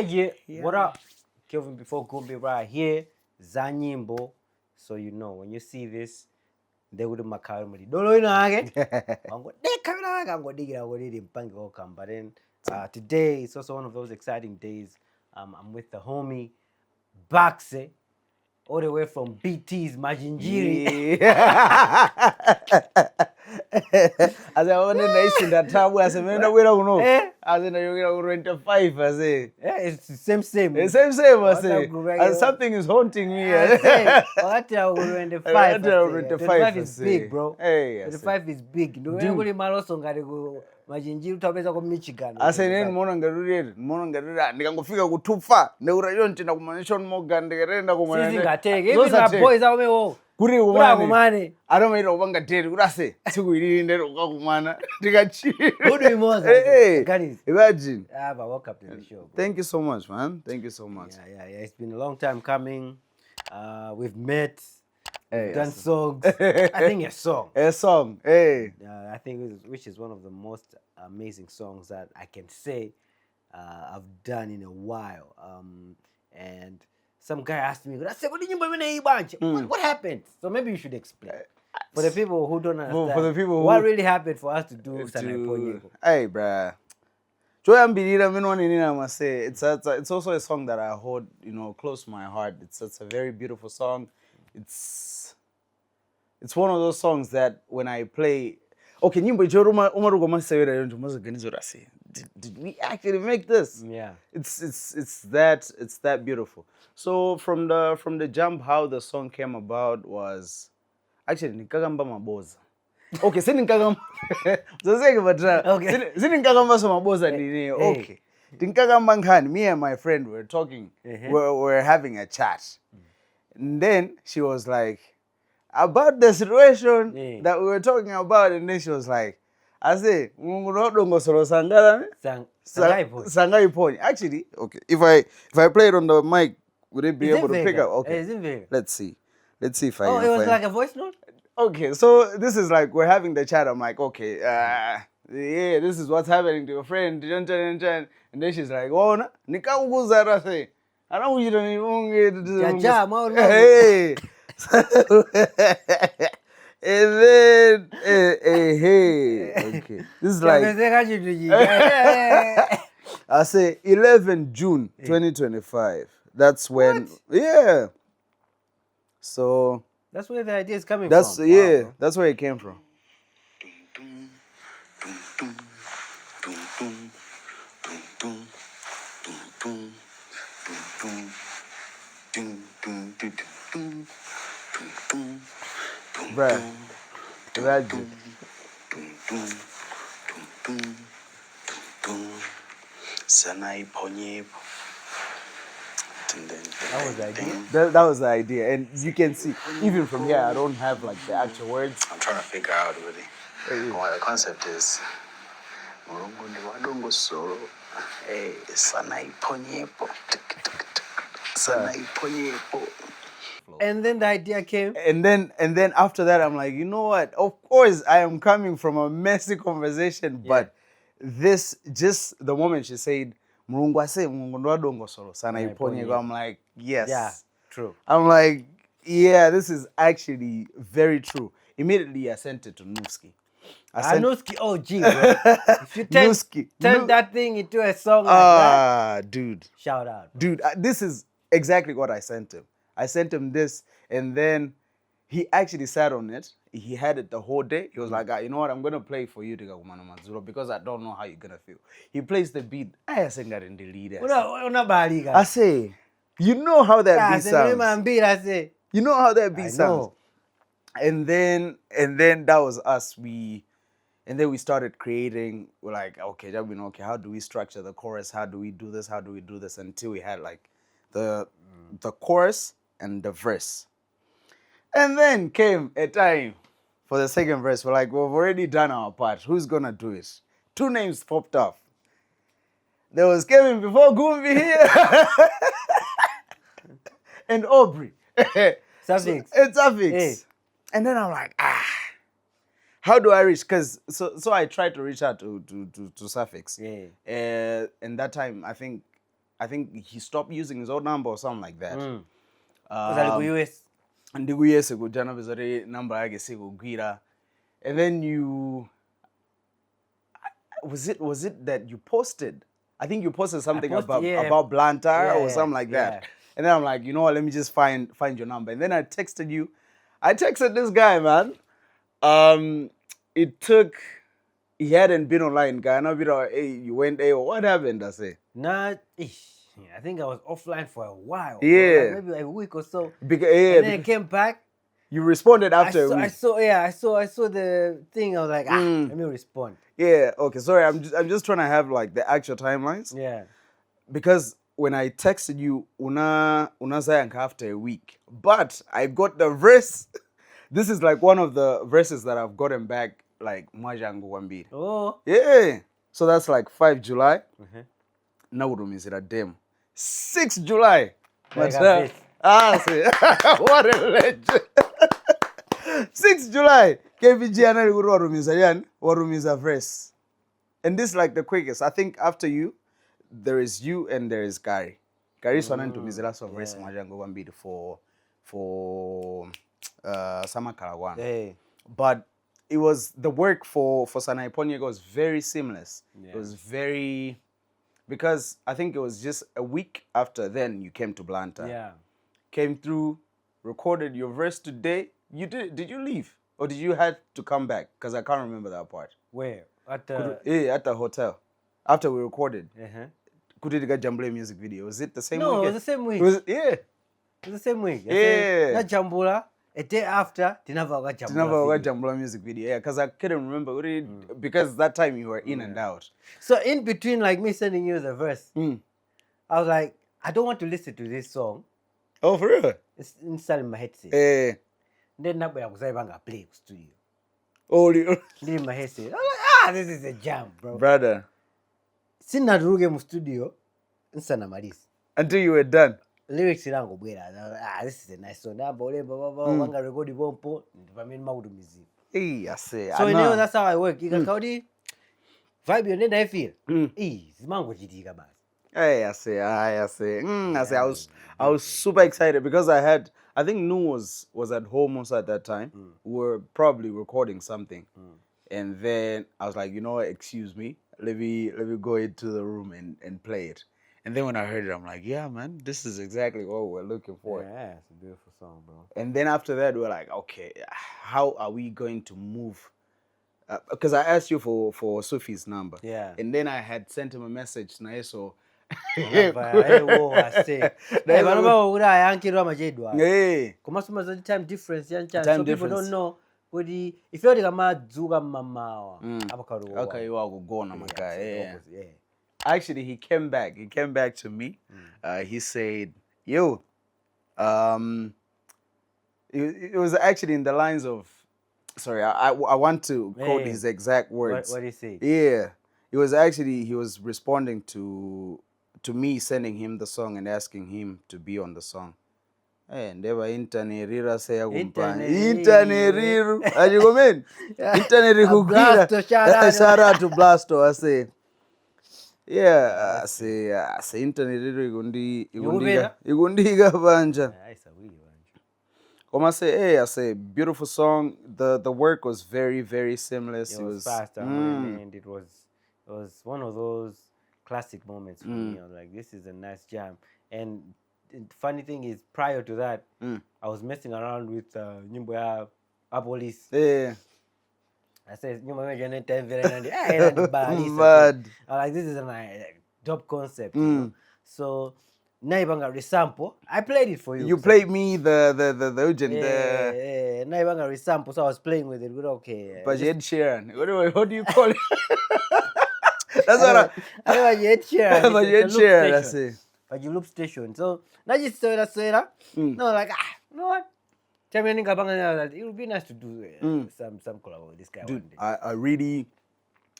Yeah. What up? Kelvin before Gumbi right here. Za Nyimbo. So you know when you see this, they would makao mali. Dolo ina age. Ango de kamera ango digira go didi mpangi go come. But then today it's also one of those exciting days. I'm with the homie Baxxy, all the way from BT's Majinjiri. As I want to nice in that time, as I mean, we don't know. As in, you're 25, I say. Yeah, it's the same. It's same, I say. And something is haunting me. I say, what 25? 25 is big, bro. Hey, 25 is big. No, everybody maloso ngari go Majinjiri utapeza kwa Michigan. I say, nene mona ngarurira, ndikangofika kutufa, neurayo ntina kumanishon Morgan, ndikerenda kumanishon. Sisi ngateke, even my boys are me. Kuri kumane. Aramaira ubanga teri kurase. Siku ili ndero ukakumana. Ndikachira. Who do you most? Hey, Guys. Imagine. But welcome to the show, bro. Thank you so much, man. Thank you so much. Yeah. It's been a long time coming. We've met. Hey, done songs. I think a song. A song. Hey. I think which is one of the most amazing songs that I can say I've done in a while. And some guy asked me, I said, what happened? So maybe you should explain. For the people who don't understand, for the people what really happened for us to do Sanaiphonyepo? Hey, bruh. I must say, it's also a song that I hold, close to my heart. It's a very beautiful song. It's one of those songs that when I play, okay, Nyimbo did we actually make this? Yeah. It's that beautiful. So from the jump, how the song came about was actually nikagamba maboza. Okay, sinikagamba. Okay. Sinikagamba so maboza ni okay. Tinkagamba ngani, me and my friend were talking. We're having a chat. And then she was like, about the situation that we were talking about, and then she was like, I say, Sanaiphonyepo. Actually, okay, if I play it on the mic, would it be able to pick up? Okay, let's see if I. Oh, it was like a voice note. Okay, so this is like we're having the chat. I'm like, okay, yeah, this is what's happening to your friend, and then she's like, oh, nikakuzara say, I know you don't even get. Hey. And then, hey, okay. This is like, I say 11 June 2025. That's when, yeah. So. That's where the idea is coming from. Yeah, wow. That's where it came from. Bruh, imagine. Sanaiphonyepo. That was the idea. That was the idea, and you can see even from here, I don't have like the actual words. I'm trying to figure out really what the concept is. Hey, Sanaiphonyepo. Sanaiphonyepo. And then the idea came. And then after that, I'm like, you know what? Of course, I am coming from a messy conversation, but this, just the moment she said, I'm like, yes. Yeah, true. I'm like, yeah, this is actually very true. Immediately, I sent it to Nuski. Nuski, oh, gee, bro. If you turn that thing into a song like that. Dude. Shout out. Bro. Dude, this is exactly what I sent him. I sent him this, and then he actually sat on it. He had it the whole day. He was like, you know what, I'm going to play for you, because I don't know how you're going to feel. He plays the beat. I sing that in the lead. I say, you know how that beat sounds. You know how that beat sounds. And then that was us. And then we started creating. We're like, okay, how do we structure the chorus? How do we do this? How do we do this? Until we had like the chorus and the verse. And then came a time for the second verse. We're like, we've already done our part. Who's going to do it? 2 names popped up. There was Kevin before Gumbi here. And Aubrey. Suffix. It's Suffix. Hey. And then I'm like, how do I reach? Because so I tried to reach out to Suffix. Yeah. And that time, I think I think he stopped using his old number or something like that. Uzali ku US. Ndikuyese kuti anapeza kuti number yake sikugwira. And then you was it that you posted? I think you posted something about Blantyre or something like that. And then I'm like, you know what, let me just find your number. And then I texted you. I texted this guy, man. He hadn't been online, guy. And I'll be like, hey, you went there, what happened? I say. I think I was offline for a while. Yeah. Maybe like a week or so. And then I came back. You responded after a week. I saw the thing. I was like, let me respond. Yeah, okay. Sorry, I'm just trying to have like the actual timelines. Yeah. Because when I texted you, unazayanka after a week. But I got the verse. This is like one of the verses that I've gotten back like Majango Wambiri. Oh. Yeah. So that's like 5 July. Now is it a demo? 6 July. What a legend. 6 July. KBG warumiza verse. And this is like the quickest. I think after you, there is you and there is Gary. Gary's one to Mizela so verse Majango Wambiri for Samakalagwana. Hey. But it was the work for Sanaiphonyepo was very seamless. Yeah. It was very, because I think it was just a week after then you came to Blantyre. Yeah. Came through, recorded your verse today. Did you leave? Or did you have to come back? Because I can't remember that part. Where? At at the hotel. After we recorded. Kudidiga Jambule music video. Was it the same week? No, it was the same week. It was the same week. Yeah. Not Jambula. A day after, Jambula music video. Yeah, because I couldn't remember. Because that time you were in and out. So in between like me sending you the verse, I was like, I don't want to listen to this song. Oh, for real? It's inside my headset. Then I was able to play studio. Oh, in my headset. I was like, this is a jam, bro. Brother. Sina ruge mu studio, insana malis. Until you were done. Lyrics irango bwera. This is a nice song. Wanga record bompo, ndipameni maudu music. I say. So you know that's how I work. Ikakaudi vibe yonenda I feel. Zimango chitika basi. Hey, I say. I was super excited because I think Nu was at home also at that time. We were probably recording something. And then I was like, you know what, excuse me. Let me go into the room and play it. And then when I heard it, I'm like, yeah, man, this is exactly what we're looking for. Yeah, it's a beautiful song, bro. And then after that, we're like, okay, how are we going to move? Because I asked you for Sophie's number. Yeah. And then I had sent him a message. So Time difference. So people don't know. If you're Actually, he came back. He came back to me. He said, yo, it was actually in the lines of, sorry, I want to quote his exact words. What did he say? Yeah. It was actually, he was responding to me sending him the song and asking him to be on the song. Ndeva internet say akumpani internet ajigomen internet kugwira shout out to Blasto. I say yeah, I say internet igundiga banja. I say beautiful song. The work was very, very seamless. It was fast and it was one of those classic moments for me. I was like, this is a nice jam. And the funny thing is, prior to that, I was messing around with Nyimbo Police. Yeah. I said, Nyimbo Bad. I'm like, this is a dope concept. You know? So Naibanga resample. I played it for you. You played me the urgent. Yeah. Naibanga resample. So I was playing with it. Okay. But Ed Sheeran. What do you call it? That's what I know Ed Sheeran. But Ed Sheeran, that's it. But you loop station. So now you say that. No, like you know what? Tell me, it would be nice to do some collab with this guy. Dude, I really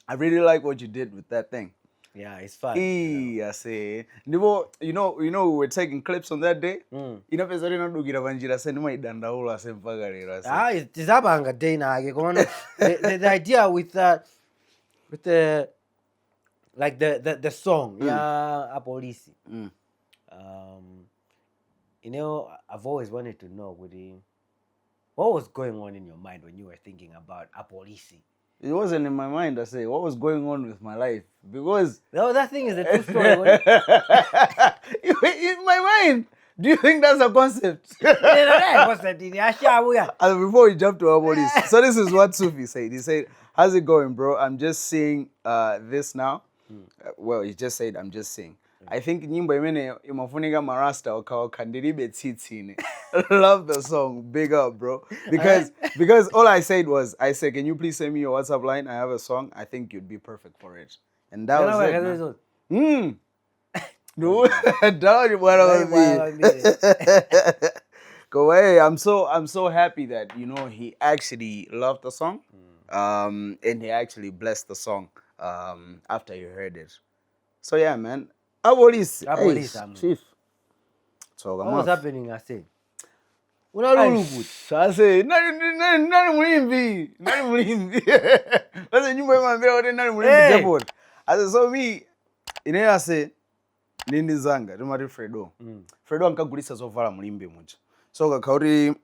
like what you did with that thing. Yeah, it's fun. I say, you know, we were taking clips on that day. You know, it's a day now. The idea with the like the song, Police. You know, I've always wanted to know, what was going on in your mind when you were thinking about Apolisi? It wasn't in my mind, I say, what was going on with my life? Because... No, that thing is a true story. In my mind, do you think that's a concept? And before we jump to our bodies, so this is what Sufi said. He said, how's it going, bro? I'm just seeing this now. Well, he just said, I'm just seeing. I think Nyimbo imene imafunika marasta okandiribe tsitsine. Love the song. Big up, bro. Because all I said was, I said, can you please send me your WhatsApp line? I have a song. I think you'd be perfect for it. And that was it. No, go away. I'm so happy that, you know, he actually loved the song. And he actually blessed the song after he heard it. So yeah, man. Abolisi, chief. So what was happening? I said, I say, nani mulimbi. Basi nyumba imambia wote nani mulimbi japo. I said, so me, ine I say, nini zanga, tumati Fredo. Fredo ankagulisa zovala mulimbi mucha. So kakauti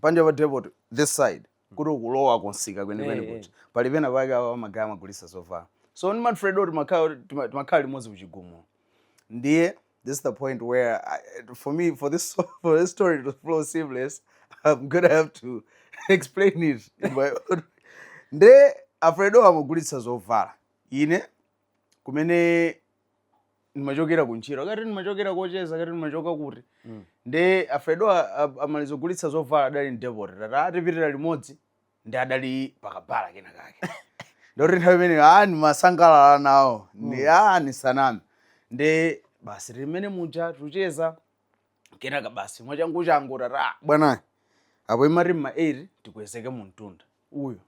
panja wa depot this side. Kuro kulowa konsika kwenye mucha. Palivena vaga wa magama gulisa zovala. So nimati Fredo tumakali mozi uchigumo. Ndiye, this is the point where, for this story to flow seamless, I'm gonna have to explain it. Ndiye, Alfredo amugulitsa zovala. Ine, kumene nimachokera kunchira. Kati nimachokera kocheza, kati nimachoka kuti. Ndiye, Alfredo amalizogulitsa zovala adali ndepoti. Tata atipitira limodzi, ndi adali pakabala kena kake. Ndori nthawi imene, nimasangalala nawo. Ni sanami. Nde basi rimene muja tucheza kenaka basi mwachangu changu tata bwana apo imari ma 8 tikwezeke muntunda uyo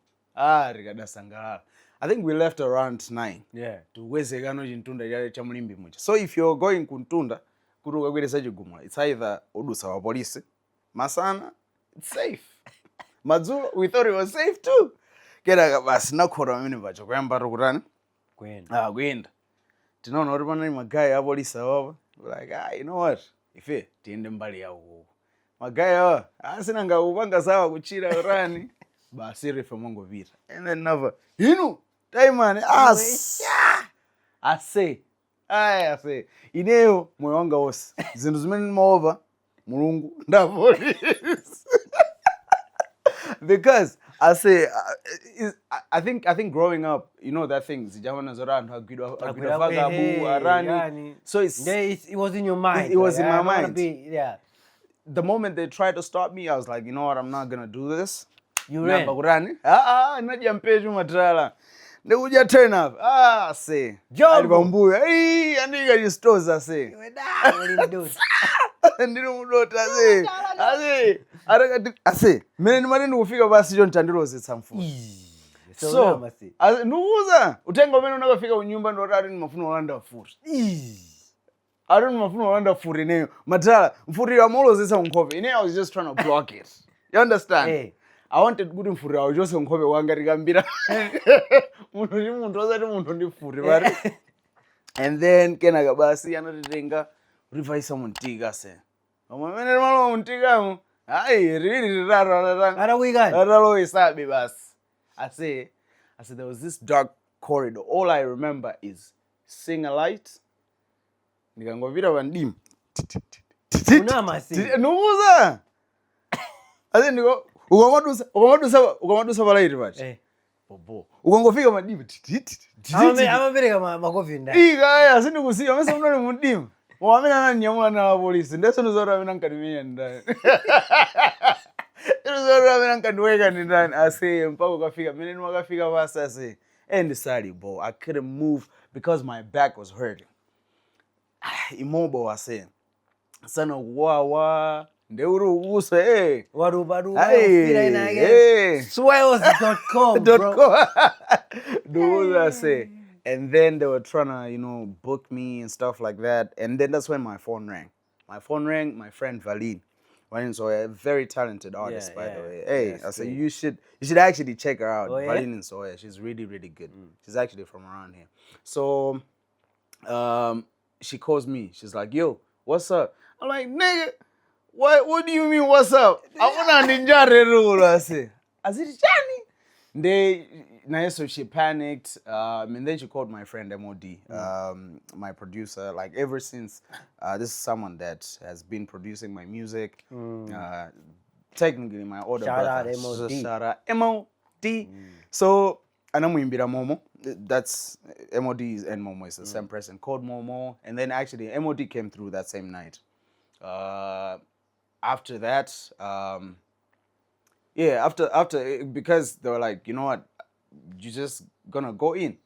rikadasangalala. I think we left around 9. Yeah, tukwezeka no chintunda cha mulimbi muja. So if you're going kuntunda kuti ukakwelesa chigumula, it's either odusa wa polisi masana, it's safe. Madzulo we thought it was safe too. Kenaka basi nakhora amene pacho kuyamba kutani kwenda tinoona kuti panali magayi apolisi awawa. Like, you know what? Ife tiende mbali yawo. Magayi awa asina ngakupanga sawa kuchira rani. Basi refe mongopita. And then never. Time man. I say. Ineyo moyo wanga wose. Zinthu zimene nimaopa Mulungu ndapolisi. Because I say, I think growing up, you know that thing. So it was in your mind. It was in my mind. The moment they tried to stop me, I was like, you know what? I'm not gonna do this. You ran. Najampeju matrala. They would just turn up. Say. Jumbo. Hey, I need to stoza say. You were down. What did you do? I say, mene marinu kufika basi John Chandiroze samfu. So, nuuza, utengo mene unakafika unyumba ndo rari ni mafunu walanda furi. Aro ni mafunu walanda furi neyo. Matala, mfuri wa molo zisa unkope. I was just trying to block it. You understand? Hey. I wanted good mfuri wa ujose unkope wangari mbira. Muntu wazati muntu ndi furi bari. And then, kena kabasi, anatitenga, rivaisa muntiga se. Mene malo muntiga mu. Really rara. Aralo isabi basi. I say there was this dark corridor. All I remember is seeing a light. Nikangovira vandim. Nuuza. I say niko ukamadusa valaiti vachi. Bobo. Ukangofika madimu. Amabereka makofi ndani. Igaya sindikusiya mese munole mudimu. Mwamina nani nyamula na polisi. Ndeso nuzora mina nkadimiya ndani. Nuzora mina nkadiweka ndani. I say mpaka ukafika. Mene nwakafika basi I say. And sorry, bro. I couldn't move because my back was hurting. Immobile I say. Sana wawa. Ndeuru uso Waru Swells.com bro. Those I say. And then they were trying to, you know, book me and stuff like that. And then that's when my phone rang. My friend Valin. So a very talented artist, by the way. Hey, I said you should actually check her out. Valin and Soya. She's really, really good. She's actually from around here. So she calls me. She's like, yo, what's up? I'm like, nigga, What do you mean, what's up? I want to ninja rule. I say, as it Johnny. So she panicked. And then she called my friend MOD, my producer. Like ever since, this is someone that has been producing my music. Technically, my older Shout brother. out MOD. Shout out MOD. So, Anamuimbira Momo. That's MOD and Momo is the same person. Called Momo, and then actually MOD came through that same night. After that, after because they were like, you know what, you're just gonna go in.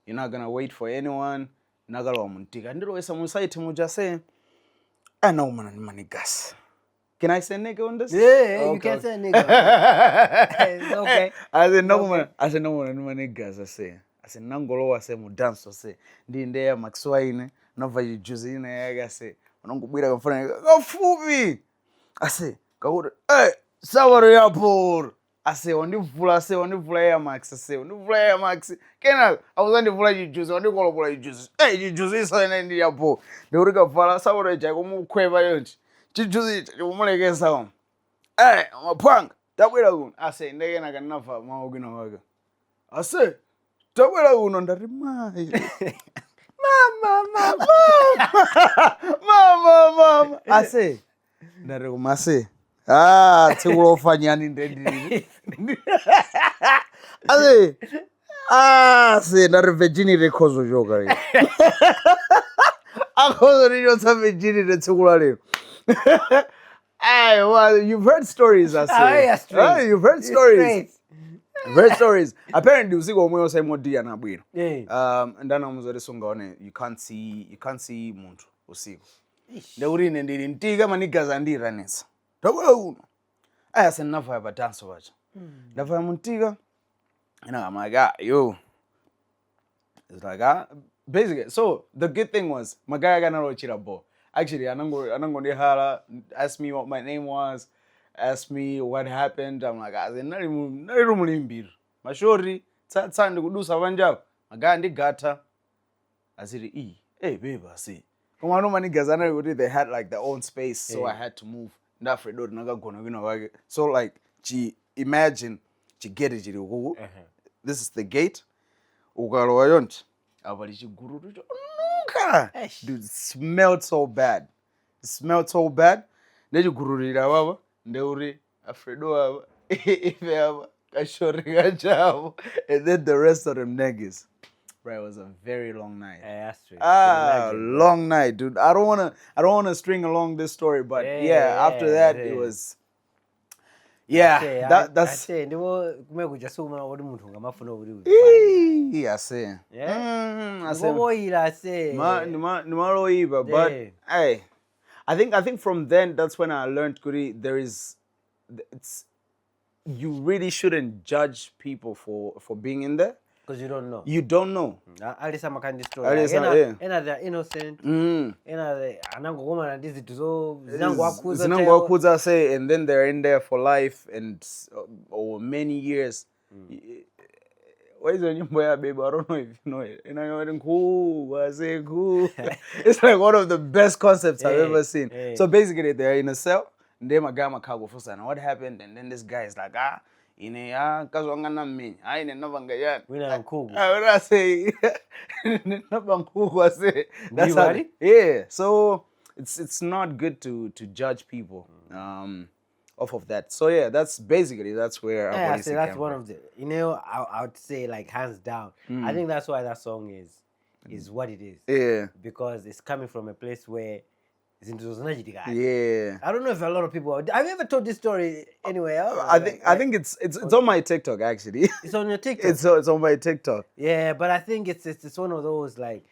You're not gonna wait for anyone. Nagalo muntika. Ndiro esa musaiti mujase. I know man gas. Can I say nigga on this? Yeah, okay. You can say nigga. It's okay. I said no man. I said no man niggas. I said nangolo. I said mu dance. I said ndi ya maxwaine. Nova juice ine ya say. Unangubwira kafana. Go fubi. I said go. Hey, sawari yapur. I said onivula ya max. I said onivula ya max. Kena awuzandi vula juice. Onikola vula juice. Hey juice isa ndi yapur. Ndi kafala sawari jago mu kweva yonchi. Chijuzi umuleke sawa. Mapanga tabwera kuno. Ase ndege nakanafa maogina waga. Ase tabwera kuno ndati mai. Mama. Ase ndati kumase. Tikulofanyani ndendiri. Ase ndati virginity kozo joka. Akozo niyo virginity tikula leo. Hey, well, you've heard stories, I say. You've heard stories. You've heard stories. Apparently, usiku omwe ose modi anabwira. Ndana muzore sungaone, you can't see muntu usiku. Ndeurine ndiri ntiga manigaza ndira nesa. Tabula uno. Aya se nafa ya dance wacha. Nafa ya muntiga. And I'm like, yo. It's like, basically, so the good thing was, my guy got no chirabo. Actually, Anango Hala asked me what my name was, asked me what happened. I'm like, I said, Narimulimbir. Mashori, Tatsan to do Savanja. Magandi Gata. I said, hey, babe, I see. Come on, no money Gazana, they had like their own space, so I had to move. So, like, imagine, get it, this is the gate. Ugalo Guru. Dude, it smelled so bad. Then you gururira baba, ndeuri afredo baba, kashoriga jabo, and then the rest of them niggas. Bro, it was a very long night. That's true. Long night, dude. I don't wanna string along this story, but after that it was. Yeah, that's. I say, kumekujasuma wodi muntu ngamafuna uri. I say. Yeah. I say. Nimaloiba, but hey, I think from then that's when I learned Kuri. You really shouldn't judge people for being in there. Because you don't know. You don't know. Alisa makandi story. They're innocent. Zinango say, and then they're in there for life and or many years. What is ZaNyimbo, baby? I don't know if you know it. And I went cool. I say cool. It's like one of the best concepts I've ever seen. So basically, they're in a cell. And then my guy Makago first, and what happened? And then this guy is like, kazwangana me. I ain't never gonna I say, that's how, yeah. So it's not good to judge people off of that. So yeah, that's where I say that's one of the I would say like hands down. I think that's why that song is what it is. Yeah. Because it's coming from a place where yeah. I don't know if a lot of people have you ever told this story anywhere else? I think it's on my TikTok actually. It's on your TikTok. It's on my TikTok. Yeah, but I think it's one of those like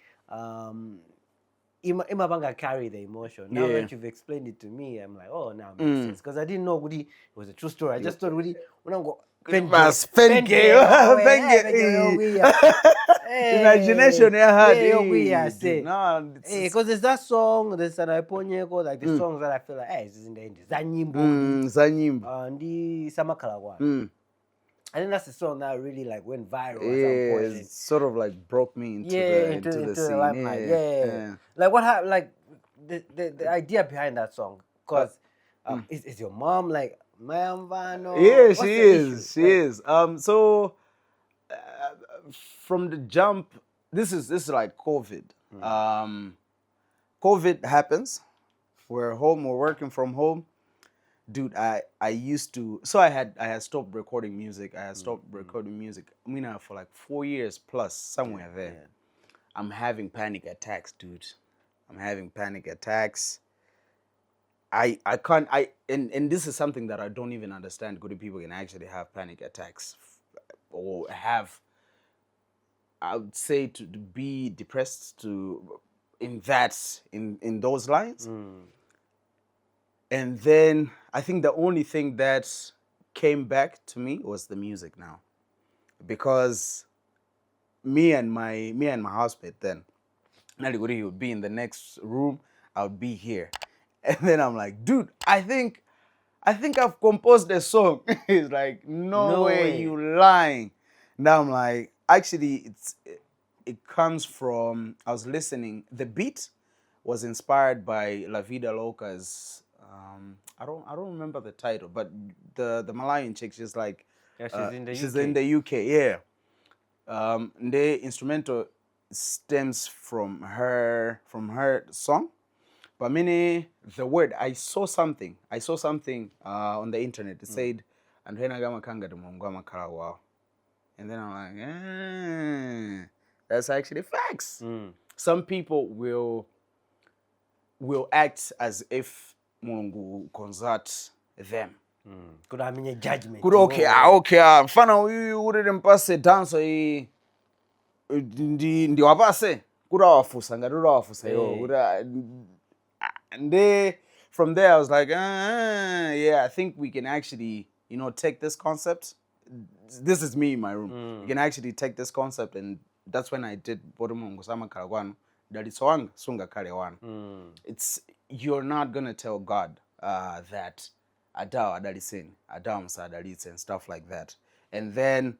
Imabanga carry the emotion. Now that you've explained it to me, I'm like, oh, now it makes sense. Because I didn't know it was a true story. I just thought when I go imagination because there's that song, there's Sanaiphonyepo, like the songs that I feel like, this is in the end. Za Nyimbo. And the Samakala one. I think that's the song that really like went viral at some point. It sort of like broke me into the scene. Limelight. Yeah. Like what happened? Like the idea behind that song, because Is your mom like Mayamvano? Yeah, What's she the issue? is. She is. So from the jump, this is like COVID. COVID happens. We're home. We're working from home. Dude, I used to. So I had stopped recording music. I had stopped recording music. I mean, for like 4 years plus, somewhere there. Yeah. I'm having panic attacks, dude. I'm having panic attacks. I can't. And this is something that I don't even understand. Good people can actually have panic attacks, or have. I would say to be depressed in those lines. And then I think the only thing that came back to me was the music now, because me and my housemate then, Naliguri, he would be in the next room, I would be here, and then I'm like, dude, I think I've composed a song. He's like, no way, you lying. Now I'm like, actually, it comes from, I was listening. The beat was inspired by La Vida Loca's. I don't remember the title, but the Malawian chick, she's like, Yeah, she's in the she's UK. in the UK, yeah. The instrumental stems from her song. But many the word, I saw something on the internet. It said, and then I got wow. And then I'm like, that's actually facts. Some people will act as if Mungu consult them. Could I mean a judgment? Good, okay, mfana huyu uri mpase danso hii ndi wapase kura wafusa ngadura wafusa yo. And from there I was like, yeah, I think we can actually, take this concept. This is me in my room. You can actually take this concept, and that's when I did Bodomungu Sama Karagwan. Daliswang Sunga Karewan. It's, you're not gonna tell God that Adao Adalisin, Adam Sadalits and stuff like that. And then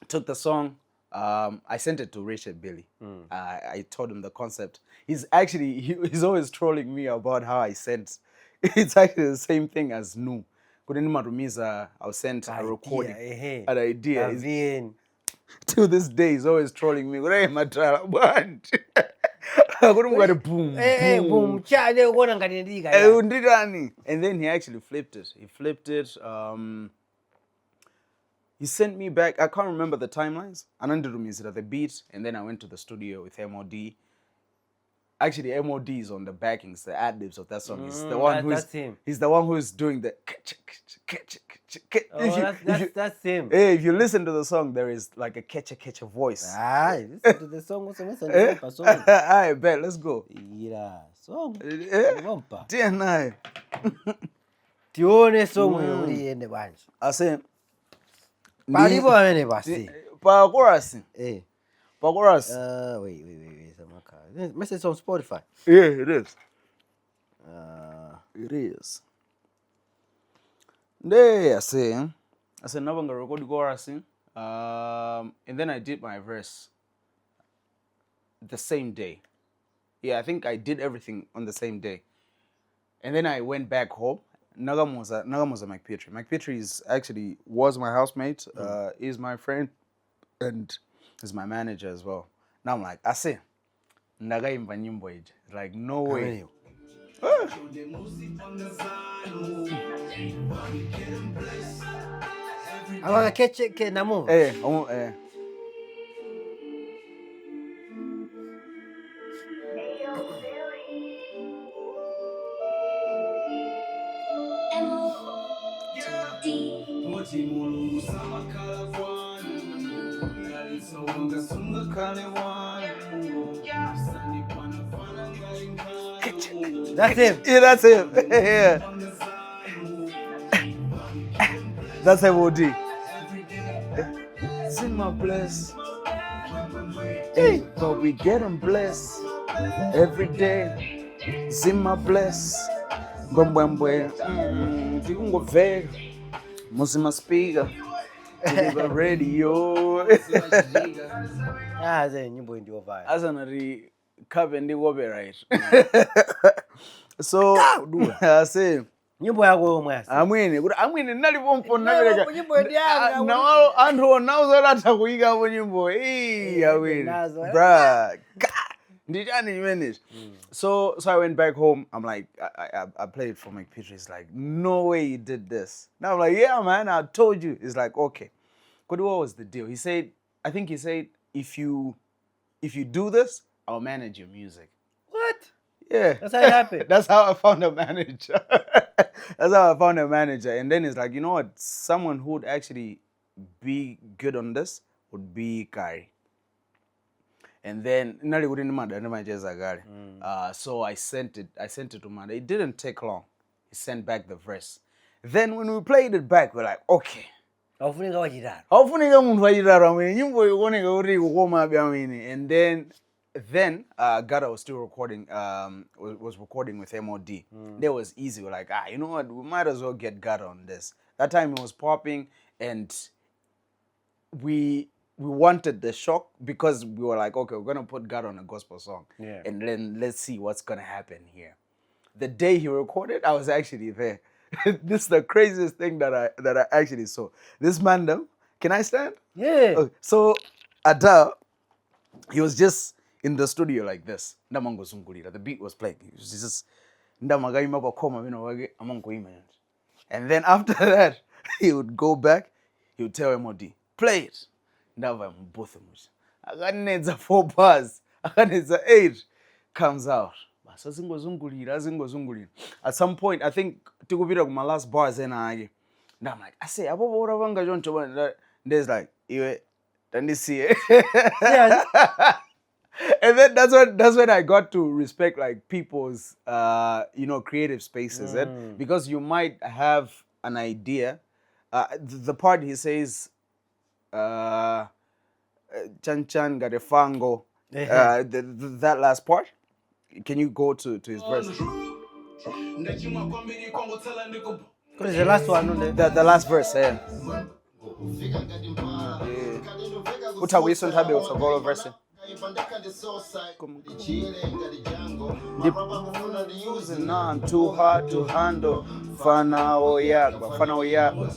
took the song. I sent it to Rachel Billy. I told him the concept. He's always trolling me about how I sent. It's actually the same thing as Nu. I'll send a recording, an idea. To this day, he's always trolling me. And then he actually flipped it. He sent me back. I can't remember the timelines. Anandurumizira the beat, and then I went to the studio with MOD. Actually, MOD is on the backings, the ad-libs of that song. He's the one that's him. He's the one who's doing the. That's him. Hey, if you listen to the song, there is like a catch voice. Listen to the song. Song. I bet. Let's go. Yeah, song. TNI. Tione song uri ende banje. I say. Palipo amene basi. Pa chorus. Pa chorus. Wait. Message on Spotify. Yeah, it is. It is. There, I say, now I'm gonna record chorus. And then I did my verse the same day. Yeah, I think I did everything on the same day. And then I went back home. Nagamoza McPetrie. McPetrie was my housemate, is my friend, and is my manager as well. Now I'm like, I say, Nagayimba Nyimbo, like, no way. I want to catch it, Namo. That's him. Yeah, that's him. Yeah. That's MOD. Sing my bless. Hey, but we get them blessed every day. Sing my bless. Mbwembwe. Tikungo vega. Muzima speaker. Tikungo radio. Nyimbo ndio vibe. Cover and the copyright. So I say Nyimbo yako yomwe asi. Amwene nalipompo Nabereka. Nyimbo ndianga. nawalo anthu nawuzolata kuyikapo nyimbo awene bruh ndichani chimenechi. So I went back home. I'm like, I played for McPeter. He's like, no way you did this. Now I'm like, yeah, man, I told you. He's like, okay. But what was the deal? He said, I think he said, if you do this, I'll manage your music. What? Yeah. That's how it happened. That's how I found a manager. That's how I found a manager. And then it's like, you know what? Someone who would actually be good on this would be Kari. And then so I sent it to Mada. It didn't take long. He sent back the verse. Then when we played it back, we're like, okay. And then Gada was still recording, was recording with MOD. That was easy. We're like, you know what? We might as well get Gada on this. That time it was popping, and we wanted the shock because we were like, okay, we're gonna put God on a gospel song, and then let's see what's gonna happen here. The day he recorded, I was actually there. This is the craziest thing that I actually saw. This man, though, can I stand? Yeah. Okay. So Ada, he was just in the studio like this. The beat was playing. He was just and then after that, he would go back. He would tell MOD, play it. Ndava both akanedza 4 bars, akanedza 8 comes out. At some point, I think tikupita kuma last bars ena. And I'm like, I say, abo bora vanga joncho. There's like, iwe tandisi. Yeah. And then that's when I got to respect like people's creative spaces, because you might have an idea. The part he says, Chan Chan got a fango. That last part. Can you go to his verse? What is the last one? The last verse, yeah. Utawiso ntabe usogolo verse. I'm too hard to handle. Fana oya,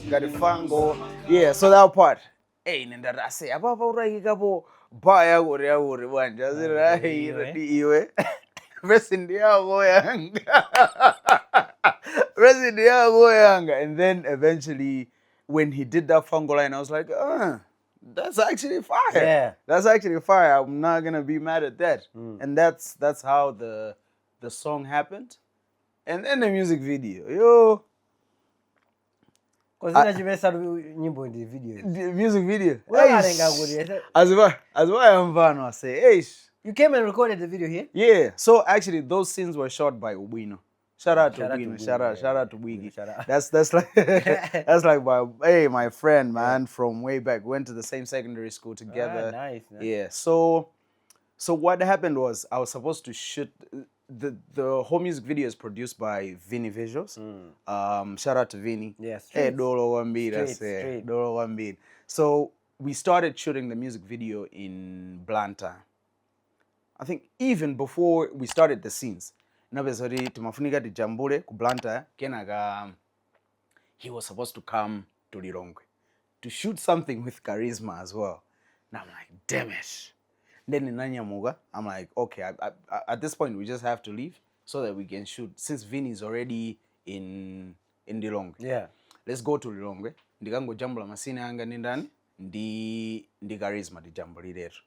got a fango. Yeah, so that part. Hey, nenda rase. Ababa uragikapo baya uri wanja. Iwe. Verse ndiago yanga. And then eventually, when he did that fango line, I was like, that's actually fire. Yeah. That's actually fire. I'm not gonna be mad at that. And that's how the song happened. And then the music video. Yo. Because Nyimbo in the video. The music video. As I'm I say, hey. You came and recorded the video here? Yeah. So actually those scenes were shot by Ubino. Shout out to Wiggy. Shout out to Wiggy. That's like that's like my friend, man, from way back. Went to the same secondary school together. Nice. Yeah. So what happened was I was supposed to shoot the whole music video is produced by Vinny Visuals. Shout out to Vinny. Yes. Hey, Dolo Wambid. Dolo Wambid. So we started shooting the music video in Blantyre. I think even before we started the scenes. Nabezori tumafunika dijambule ku Blantyre kenaga he was supposed to come to Lilongwe to shoot something with charisma as well. Now I'm like, damn it. Then in Nanyamuga, I'm like, okay, I, at this point we just have to leave so that we can shoot. Since Vinny is already in Lilongwe. Yeah. Let's go to Lilongwe. Ndikango jambula masine anga nindani ndi charisma dijambuli letu.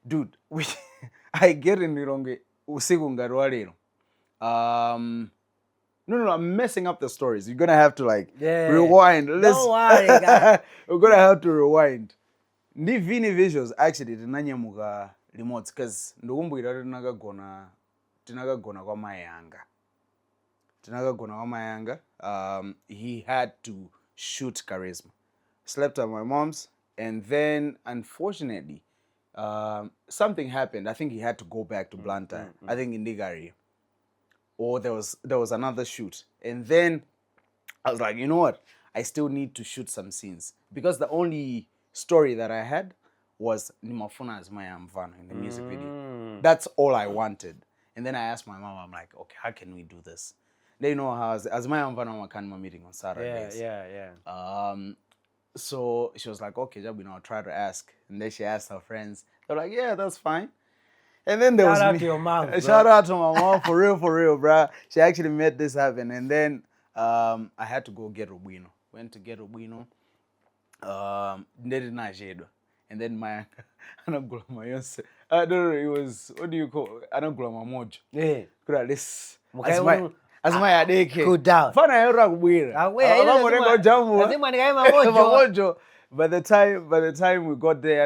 Dude, I get in Lilongwe usiku ngarwa lero. No, I'm messing up the stories. You're gonna have to rewind. Don't worry, guys. We're gonna have to rewind. Ni Vini Visuals actually tinanyamuka remotes because ndokumbukira tinakagona kwa mayanga. He had to shoot charisma. Slept at my mom's, and then unfortunately, something happened. I think he had to go back to Blantyre. I think in Ndigari. Or there was another shoot. And then I was like, you know what? I still need to shoot some scenes. Because the only story that I had was Nimafuna as my Amvana in the music video. That's all I wanted. And then I asked my mom, I'm like, okay, how can we do this? they know how as my mvana makanima meeting on Saturdays. Yeah. So she was like, okay, Jabu, I'll try to ask. And then she asked her friends. They're like, yeah, that's fine. And then there Shout was out me. to your mom, bro. Shout out to my mom, for real, bruh. She actually made this happen. And then I had to go get Rubino. Went to get Rubino. And then my I don't know, it was, what do you call it? I don't know, my mojo. Yeah. This Mukai as my adeke. cool down. Fana yora kubwira. Lazima nikae mamojo. Mamojo. By the time we got there,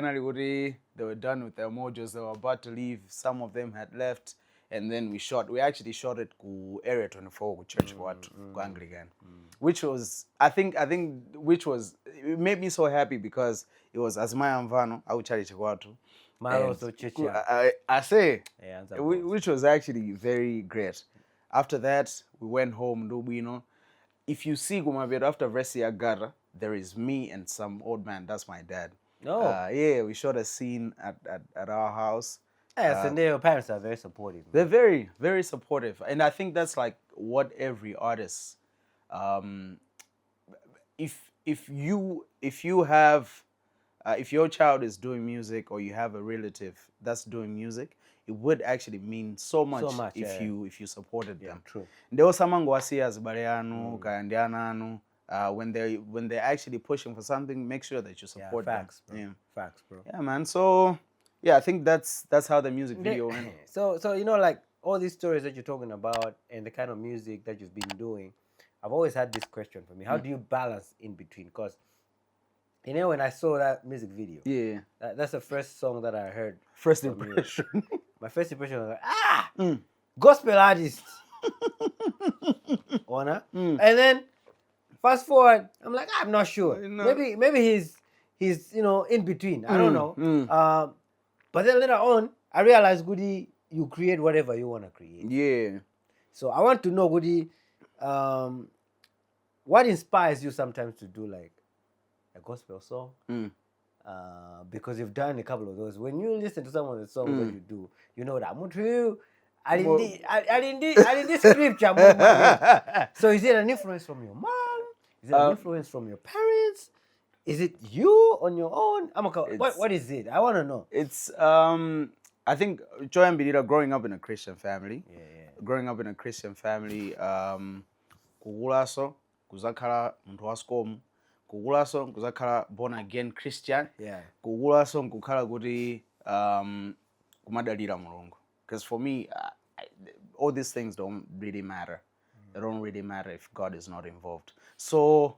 they were done with their mojos. They were about to leave. Some of them had left, and then we actually shot it ku area 24 ku church ku Anglican, which was it made me so happy because it was Azmaya Mvano au chali chikwatu. I say, which was actually very great. After that, we went home. If you see Gumabir after Vesia Gara, there is me and some old man. That's my dad. No. Yeah, we shot a scene at our house. Yeah, so your parents are very supportive. Man. They're very, very supportive. And I think that's like what every artist, if your child is doing music or you have a relative that's doing music, it would actually mean so much if you supported them. True. Ndio samango wasias baleanu kaandiananu when they're actually pushing for something, make sure that you support facts, them. bro. Yeah, facts, bro. Yeah, man. So yeah, I think that's how the music video went. So like all these stories that you're talking about and the kind of music that you've been doing, I've always had this question for me: how do you balance in between? Because when I saw that music video, yeah, that's the first song that I heard. First impression. My first impression was like, gospel artist. Honor. And then fast forward, I'm like, I'm not sure. No. Maybe he's in between. I don't know. But then later on, I realized, Goody, you create whatever you want to create. Yeah. So I want to know, Goody, what inspires you sometimes to do like a gospel song? Because you've done a couple of those. When you listen to some of the songs that you do, you know that I'm true. I didn't scripture. So is it an influence from your mom? Is it an influence from your parents? Is it you on your own? What is it? I want to know. It's I think Joy and Bidira growing up in a Christian family. Yeah. Growing up in a Christian family, kugulaso kuzakhala muntu waskomu, kugulaso kuzakhala born again Christian. Yeah. Kugulaso kukhala kuti kumadalira Mulungu. Because for me, all these things don't really matter. They don't really matter if God is not involved. So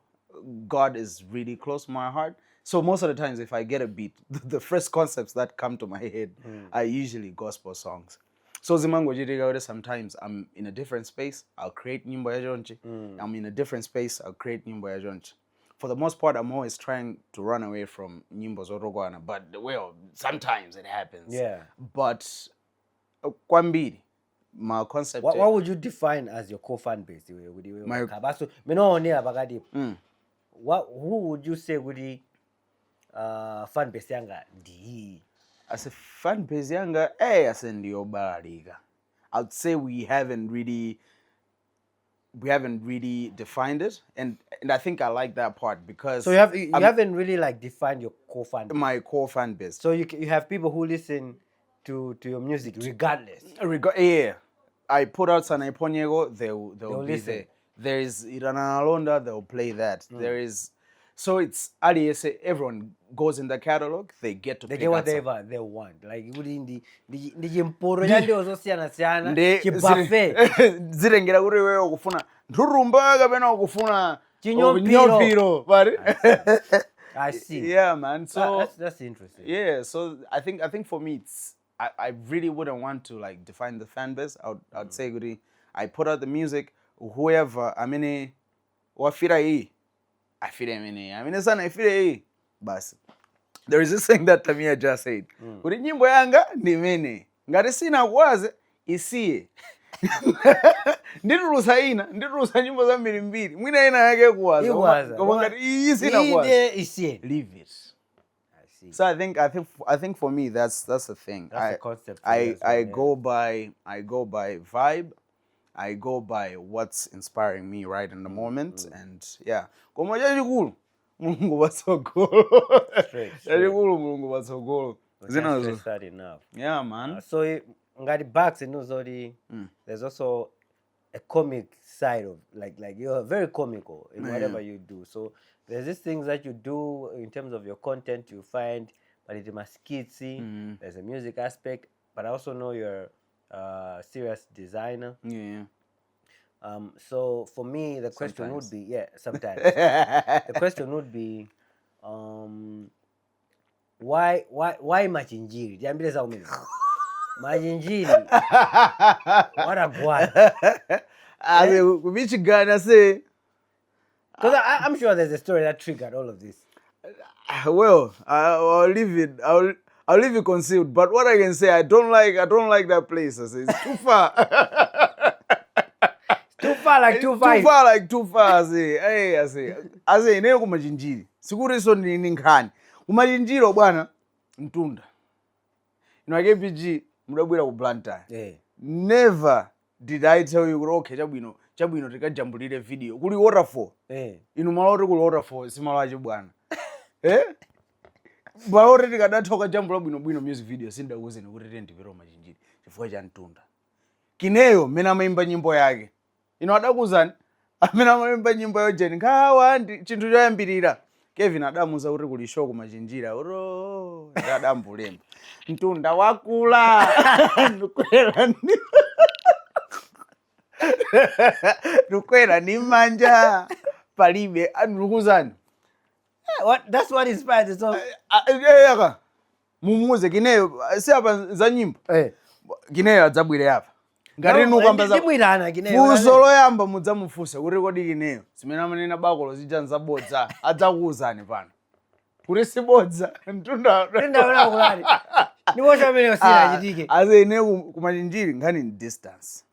God is really close to my heart. So most of the times, if I get a beat, the first concepts that come to my head are usually gospel songs. So sometimes I'm in a different space, I'll create Nyimbo ya Jonchi. I'm in a different space, I'll create Nyimbo ya Jonchi. For the most part, I'm always trying to run away from Nyimbo Zorogwana, but well, sometimes it happens. Yeah. But kwambiri, my concept. What would you define as your core fan base? Who would you say would be fan base yanga ndi? As a fan base yanga, asendio baraliga. I'd say we haven't really defined it, and I think I like that part because so you haven't really like defined your core fan base. My core fan base. So you have people who listen to your music regardless. Yeah. I put out Sanaiphonyepo, they'll be listen. there. There is Irana Alonda, they'll play that. There is, so it's everyone goes in the catalog, they get to they pick get whatever they want. Like the imporo yande ozosiana siana chibafe zirengera kuri wewe ukufuna ndurumba kapena ukufuna Chinyopiro. I see. Yeah, man. So that's interesting. Yeah, so I think for me it's I really wouldn't want to like define the fan base. I'd say Guri, I put out the music, whoever wafira I feel sana ifira bas. There is this thing that Tamia just said. Kuri nyimbo yanga ni mene. Ngati sina kwaze isiye. Ndirusa nyimbo za mbili. Mwina ina yake kwaza. Kama ngati isina kwaze. Isiye. Leave it. So I think for me that's the thing. That's the concept. I go by vibe, I go by what's inspiring me right in the moment, and yeah. Koma chachikulu Mulungu watsogolo. Chachikulu Mulungu watsogolo. That's that enough. Yeah, man. So ngati Baxxy nuzoti there's also a comic side of like you're very comical in whatever you do. So there's these things that you do in terms of your content you find, but it's skitsy. There's a music aspect, but I also know you're a serious designer. Yeah. So for me, the question would be, sometimes the question would be, why machinjiri? Jambile za umini. Machinjiri. What a guy. Michigan, say. Because I'm sure there's a story that triggered all of this. Well, I'll leave it. I'll leave it concealed. But what I can say, I don't like that place. I say it's too far. Too far, like too far. Too far, like too far. I say, neno kumachinjiri. Sikuri so ni nkhani. Kumachinjiri bwana mtunda. KBG mudabwera ku Blantyre. Never did I tell you okay chabwino tikajambulire video. Kuli waterfall. Inu malori kuli waterfall simalaje bwana. Balori tikadatoka jambula bwino music video sindauze nekuti ndivero machinjiri chifukwa cha mtunda. Kineyo mena maimba nyimbo yake. Adakuzani amene amaimba nyimbo yojeni nkhawa chinthu choyambirira Kevin adamuza kuti kuli show kumachinjira oro ndadambulemba mtunda wakula nukwera ni manja palibe anukuzani. That's what inspired the song. Mumuze kineyo si apa za nyimbo. Kineyo adzabwire apa. Ngati nukamba za fuso loyamba mudzamufusa kuti kodi kineyo zimene amanena bakolo zija nzabodza adzakuuzani pano kuti sibodza mtunda kulali niwosha amene osira chitike aze ine kumachinjiri ngani distance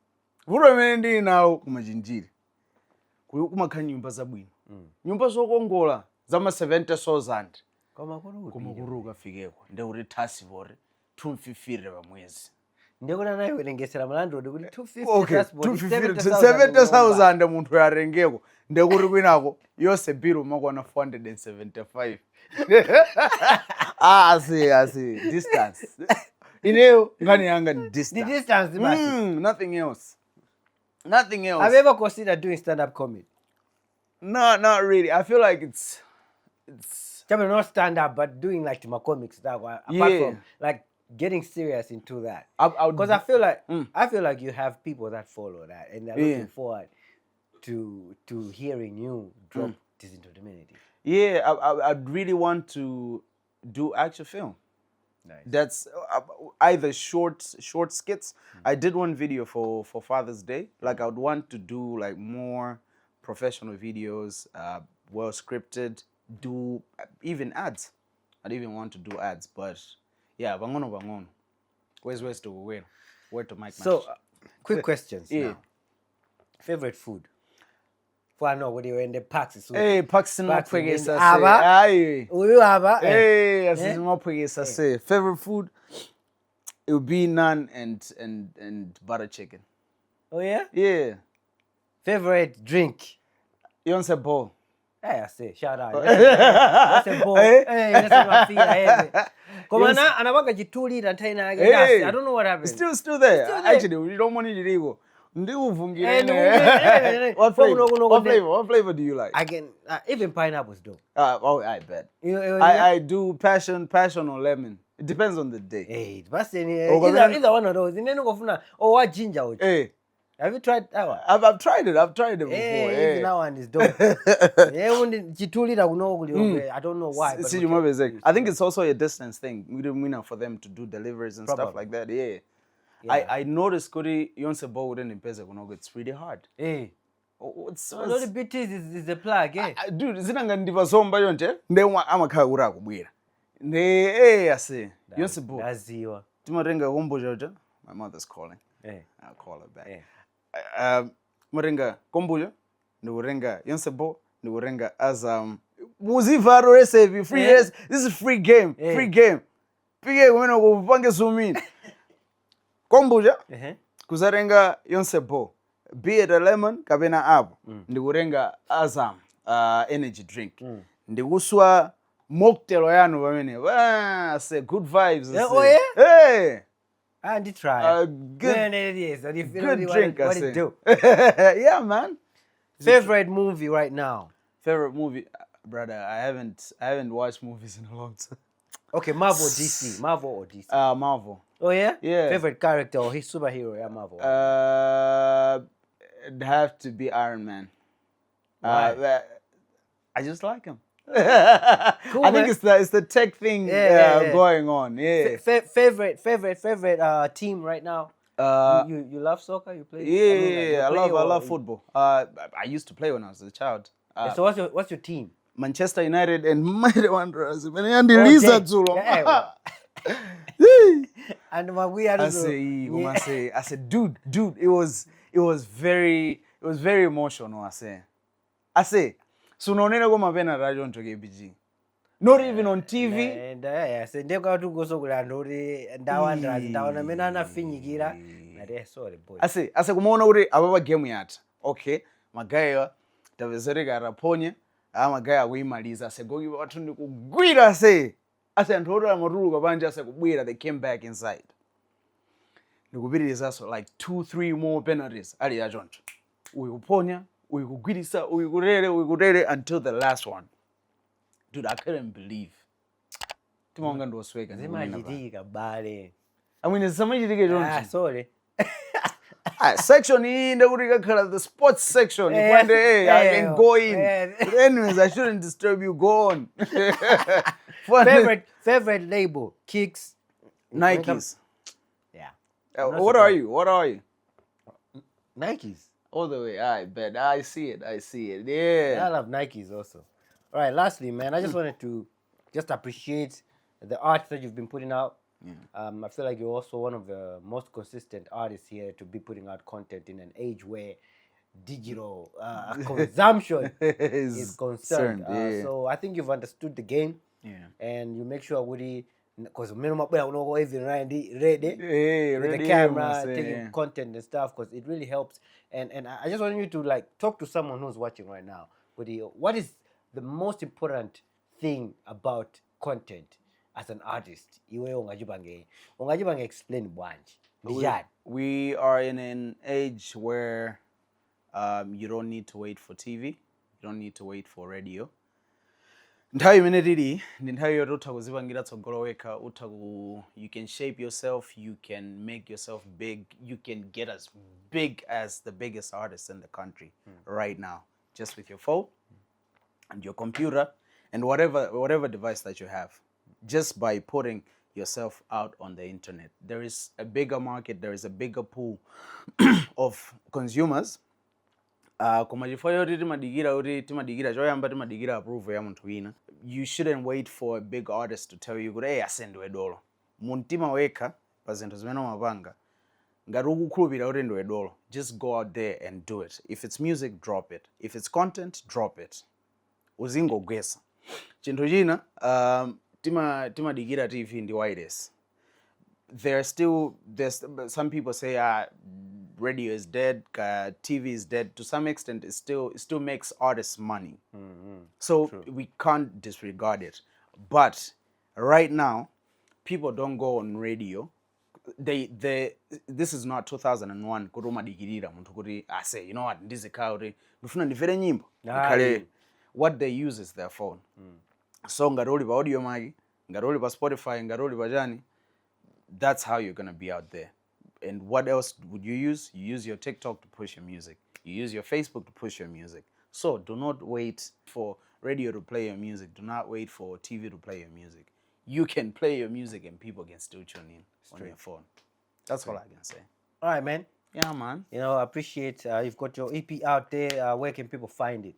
vuto amene ndili nawo kumachinjiri kuli kumakhala nyumba zabwino nyumba zokongola zama 70,000 koma kuruka fikeko ndekuti thasivore 250 pamwezi. Ndekona nayo welengesera malandro kuti 250 okay 270,000 munthu yarengeko ndekuti kwinako yose bill makwana 475. I see distance. Ineyo ngani yanga distance. The distance nothing else. Nothing else. Have you ever considered doing stand-up comedy? No, not really. I feel like it's not stand-up, but doing like to my comics that apart from like getting serious into that. Because I feel like you have people that follow that and they're looking forward to hearing you drop this into the community. Yeah, I'd really want to do action film. Nice. That's either short skits. I did one video for Father's Day. Like I would want to do like more professional videos, well scripted, do even ads. I'd even want to do ads, but yeah, bangono. Where's to where to mic match. So, quick questions now. Favorite food? For I know what you in the Baxxy. Hey, Baxxy no pwegesa say. Uyu aba. Hey, as no pwegesa say. Favorite food? It would be naan and butter chicken. Oh yeah? Yeah. Favorite drink? Nyimbo. Hey, I say, shout out. Nyimbo. Hey, that's my feet. Komana anabanga chituli ntaina yake. I don't know what happened. Still there. Actually, we don't want it illegal. What flavor do you like? I can even pineapple's dope. I bet. I do passion or lemon. It depends on the day. Hey, but either one of those. What ginger? Hey. Have you tried that one? I've tried it before. Hey, that one is dope. I don't know why. But I think it's also a distance thing. We don't mean for them to do deliveries and stuff like that. Yeah. I noticed Kuri Nyimbo wouldn't impese kunogo. It's really hard. Hey. The bit is the plug, eh? Dude, zinanga ndiva somba yonje. Ndewa amakhala kura kubwira. I say. Nyimbo. Daziwa. Timarenga kombo jojo. My mother's calling. Hey. I'll call her back. Hey. Murenga kombuyo ndikurenga Nyimbo ndikurenga as muzivaro recipe free this is free game pige kumene kupange zoom in kombuyo kuzarenga Nyimbo be it a lemon kapena apple ndikutenga Azam energy drink ndikuswa mocktail yanu pamene say good vibes Oh yeah? hey And try. good Man, it is. And if you good know drink what I it say. do. Yeah, man. Favorite movie right now? Favorite movie, brother? I haven't watched movies in a long time. Okay, Marvel or DC? Marvel or DC? Marvel. Oh yeah? Yeah. Favorite character or his superhero? Yeah, Marvel. It'd have to be Iron Man. Why? I just like him. Cool, I think man. it's the tech thing Yeah. going on. Yeah. Favorite team right now? You love soccer? You play? Yeah, you I play love football. I used to play when I was a child. So what's your team? Manchester United and Mighty Wanderers. And I said, dude, it was very emotional. I say, so no nena go mapena radio on KBG. Not even on TV. And I ndeka tu goso kula ndori ndawandra ndaona mena nafinyikira. Sorry boy. I say kumaona kuti ababa game yata. Okay, magaya tavezereka raponye. Magaya akuimaliza ase gogi watu ndikugwira ase anthu oti amatuluka panja ase kubwira, they came back inside. Ndikupitiriza so like 2-3 more penalties ali achoncho. Uyikuponya, uyikugwirisa, uyikutere until the last one. Dude, I couldn't believe. Timaonga ndosweka. Zimachitika bale. I mean, it's samachitika choncho. Sorry. Section in the sports section. I can go in. But anyways, I shouldn't disturb you. Go on. favorite label, Kicks, Nikes. Yeah. What are you? Nikes. All the way. I bet. I see it. Yeah. I love Nikes also. All right. Lastly, man, I just wanted to just appreciate the art that you've been putting out. I feel like you're also one of the most consistent artists here to be putting out content in an age where digital consumption is concerned. So I think you've understood the game, and you make sure because minimum even ready with the camera, taking content and stuff, because it really helps. And I just want you to like talk to someone who's watching right now. What is the most important thing about content? As an artist, iwe ungajibange explain bwanji. We are in an age where you don't need to wait for TV, you don't need to wait for radio. Nthawi imene tili ndi nthawi yoti utha kuzipangira tsogolo wekha, you can shape yourself, you can make yourself big, you can get as big as the biggest artists in the country right now, just with your phone and your computer and whatever device that you have. Just by putting yourself out on the internet, there is a bigger market, there is a bigger pool of consumers. You shouldn't wait for a big artist to tell you, hey, asendwe dolo. Muntima weka, pazento zimeno mapanga. Just go out there and do it. If it's music, drop it. If it's content, drop it. Uzingo gwesa. Chinthu china, Timadigida TV in the widest. There's some people say radio is dead, TV is dead. To some extent, it still makes artists money. So we can't disregard it. But right now, people don't go on radio. This is not 2001. I say, you know what? What they use is their phone. So ngaroli pa audio magi, ngaroli pa Spotify, ngaroli pa jani. That's how you're gonna be out there. And what else would you use? You use your TikTok to push your music. You use your Facebook to push your music. So do not wait for radio to play your music. Do not wait for TV to play your music. You can play your music and people can still tune in on your phone. That's all I can say. All right, man. Yeah, man. I appreciate you've got your EP out there. Where can people find it?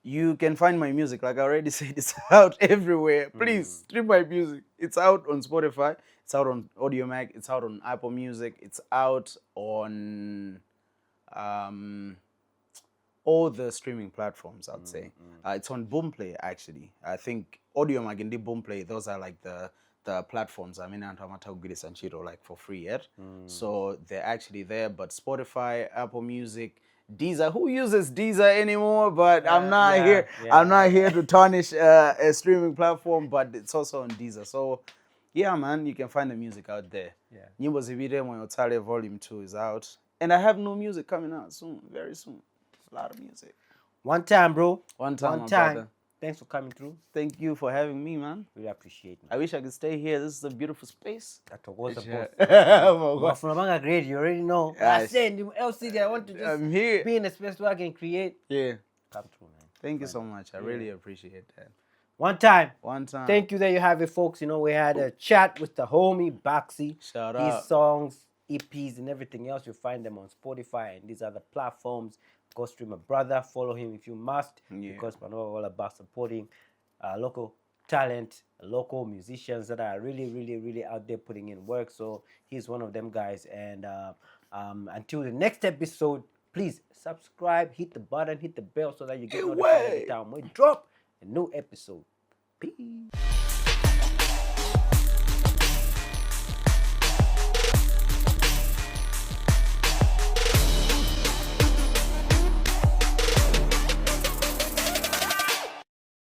You can find my music, like I already said, it's out everywhere. Please stream my music. It's out on Spotify, it's out on AudioMac, it's out on Apple Music, it's out on all the streaming platforms, I'd say. It's on Boomplay, actually. I think AudioMac and Boomplay, those are like the platforms. I mean, like for free yet. So they're actually there, but Spotify, Apple Music, Deezer. Who uses Deezer anymore? But I'm not yeah, here. yeah. I'm not here to tarnish a streaming platform, but it's also on Deezer. So, yeah, man, you can find the music out there. Yeah. Nyimbo Zividemwe Volume 2 is out. And I have new music coming out soon, very soon. A lot of music. One time, bro. One time, One my time. brother. Thanks for coming through. Thank you for having me, man. Really appreciate it. I wish I could stay here. This is a beautiful space. That was the Yeah. boss. From Manga Grade, you already know. I Yes. said in LCD, I want to just I'm here. be in a space where I can create. Yeah. Come through, man. Thank you so much. I really appreciate that. One time. One time. Thank you. There you have it, folks. You know, we had a chat with the homie Baxxy. Shout His out. songs, EPs, and everything else. You'll find them on Spotify and these other platforms. Go stream a brother. Follow him if you must. Yeah. Because we're all about supporting local talent, local musicians that are really, really, really out there putting in work. So he's one of them guys. And until the next episode, please subscribe, hit the button, hit the bell so that you get notified every time we drop a new episode. Peace.